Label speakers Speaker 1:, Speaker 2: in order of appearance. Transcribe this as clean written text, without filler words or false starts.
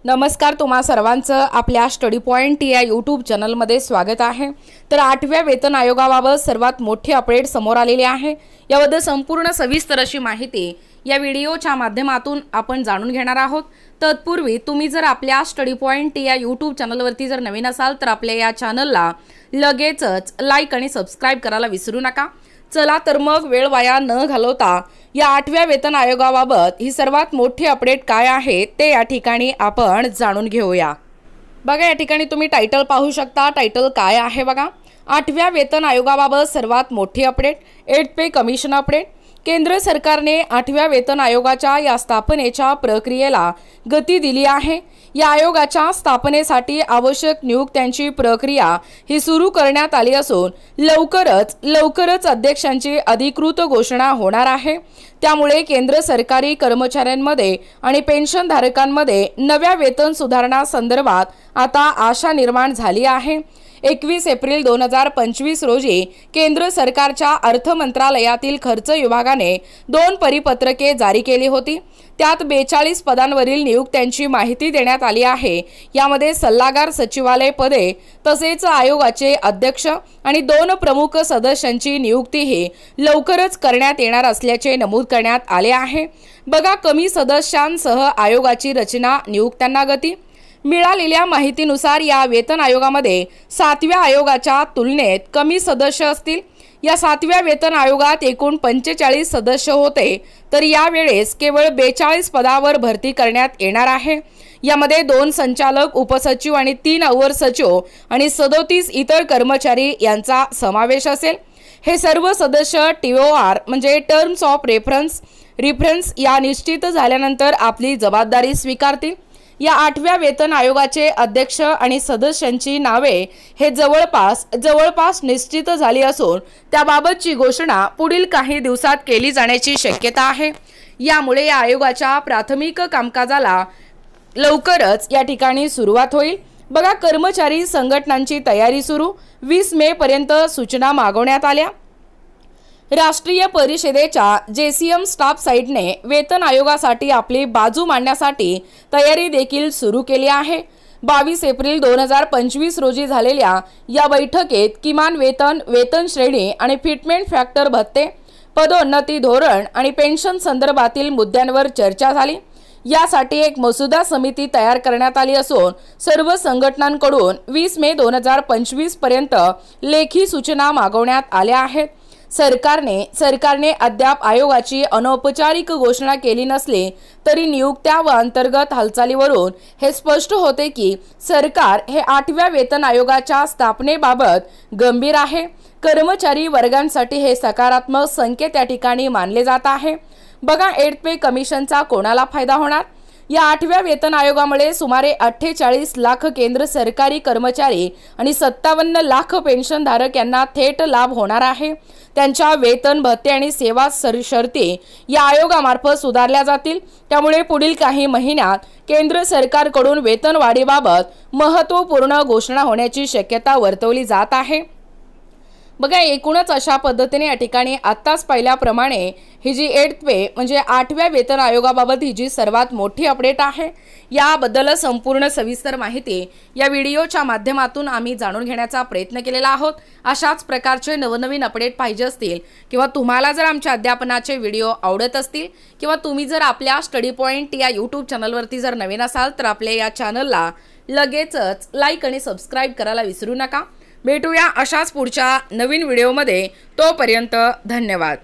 Speaker 1: नमस्कार, तुम्हा सर्वांचं आपल्या स्टडी पॉइंट या यूट्यूब चॅनलमध्ये स्वागत आहे। तर 8व्या वेतन आयोगाबाबत सर्वात मोठी अपडेट समोर आलेली आहे। याबद्दल संपूर्ण सविस्तर अशी माहिती या व्हिडिओच्या माध्यमातून आपण जाणून घेणार आहोत। तत्पूर्वी तुम्ही जर आपल्या स्टडी पॉइंट या यूट्यूब चॅनलवरती जर नवीन असाल तर आपल्या या चॅनलला लगेचच लाईक आणि सबस्क्राइब करायला विसरू नका। चला तर मग वेळ वाया न घालवता या 8व्या वेतन आयोगाबाबत ही सर्वात मोठी अपडेट काय आहे ते या ठिकाणी आपण जाणून घेऊया। बघा, या ठिकाणी तुम्ही टायटल पाहू शकता। टायटल काय आहे बघा, 8व्या वेतन आयोगाबाबत सर्वात मोठी अपडेट, 8th पे कमिशन अपडेट। केंद्र सरकारने 8व्या वेतन आयोगाच्या या स्थापनेच्या प्रक्रियेला गती दिली आहे। या आयोगाच्या स्थापनेसाठी आवश्यक नियुक्त्यांची प्रक्रिया ही सुरू करण्यात आली असून लवकरच अध्यक्षांची अधिकृत घोषणा होणार आहे। त्यामुळे केंद्र सरकारी कर्मचाऱ्यांमध्ये आणि पेन्शनधारकांमध्ये नव्या वेतन सुधारणा संदर्भात आता आशा निर्माण झाली आहे। 21 एप्रिल 2025 रोजी केंद्र सरकारच्या अर्थ मंत्रालयातील खर्च विभागाने 2 परिपत्रके जारी केली होती। त्यात 42 पदांवरील नियुक्त्यांची माहिती देण्यात आली आहे। यामध्ये सल्लागार सचिवालय पदे तसेच आयोगाचे अध्यक्ष आणि 2 प्रमुख सदस्यांची नियुक्तीही लवकरच करण्यात येणार असल्याचे नमूद करण्यात आले आहे। बघा, कमी सदस्यांसह आयोगाची रचना, नियुक्त्यांना गती। मिळालेल्या माहितीनुसार या वेतन आयोगामध्ये 7व्या आयोगाच्या तुलनेत कमी सदस्य असतील। या 7व्या वेतन आयोगात एकूण 45 सदस्य होते, तर यावेळेस केवळ 42 पदावर भरती करण्यात येणार आहे। यामध्ये 2 संचालक, उपसचिव आणि 3 अवर सचिव आणि 37 इतर कर्मचारी यांचा समावेश असेल। हे सर्व सदस्य TOR म्हणजे टर्म्स ऑफ रेफरन्स या निश्चित झाल्यानंतर आपली जबाबदारी स्वीकारतील। या 8व्या वेतन आयोगाचे अध्यक्ष आणि सदस्यांची नावे हे जवळपास निश्चित झाली असून त्याबाबतची घोषणा पुढील काही दिवसात केली जाण्याची शक्यता आहे। यामुळे या आयोगाच्या प्राथमिक कामकाजाला लवकरच या ठिकाणी सुरुवात होईल। बघा, कर्मचारी संघटनांची तयारी सुरू, 20 मे पर्यंत सूचना मागवण्यात आल्या। राष्ट्रीय परिषदेच्या JCM स्टाफ साइटने वेतन आयोगासाठी आपली बाजू मांडण्यासाठी तयारी देखील सुरू केली आहे। 22 एप्रिल 2025 रोजी झालेल्या या बैठकीत किमान वेतन श्रेणी आणि फिटमेंट फॅक्टर भत्ते, पदोन्नती धोरण आणि पेन्शन संदर्भातील मुद्द्यांवर चर्चा झाली। यासाठी एक मसुदा समिती तयार करण्यात आली असून सर्व संघटनांकडून 20 मे 2025 पर्यंत लेखी सूचना मागवण्यात आल्या आहेत। सरकारने अद्याप आयोगाची अनौपचारिक घोषणा केली नसली तरी नियुक्त्या व अंतर्गत हालचालीवरून हे स्पष्ट होते की सरकार हे 8व्या वेतन आयोगाच्या स्थापनेबाबत गंभीर आहे। कर्मचारी वर्गांसाठी हे सकारात्मक संकेत या ठिकाणी मानले जात आहे। बघा, 8th पे कमिशनचा कोणाला फायदा होणार? या 8व्या वेतन आयोगामुळे सुमारे 48 लाख केंद्र सरकारी कर्मचारी आणि 57 लाख पेन्शनधारक यांना थेट लाभ होणार आहे। त्यांच्या वेतन, भत्ते आणि सेवा शर्ती या आयोगामार्फत सुधारल्या जातील। त्यामुळे पुढील काही महिन्यात केंद्र सरकारकडून वेतन वाढीबाबत महत्त्वपूर्ण घोषणा होण्याची शक्यता वर्तवली जात आहे। बघा, एकूणच अशा पद्धतीने या ठिकाणी आत्ताच पाहिल्याप्रमाणे ही जी 8th पे म्हणजे 8व्या वेतन आयोगाबाबत ही जी सर्वात मोठी अपडेट आहे, याबद्दल संपूर्ण सविस्तर माहिती या व्हिडिओच्या माध्यमातून आम्ही जाणून घेण्याचा प्रयत्न केलेला आहोत। अशाच प्रकारचे नवनवीन अपडेट पाहिजे असतील किंवा तुम्हाला जर आमच्या अध्यापनाचे व्हिडिओ आवडत असतील किंवा तुम्ही जर आपल्या स्टडी पॉइंट या यूट्यूब चॅनलवरती जर नवीन असाल तर आपल्या या चॅनलला लगेचच लाईक आणि सबस्क्राइब करायला विसरू नका। भेटूया अशाच पुढच्या नवीन व्हिडिओमध्ये। तोपर्यंत धन्यवाद।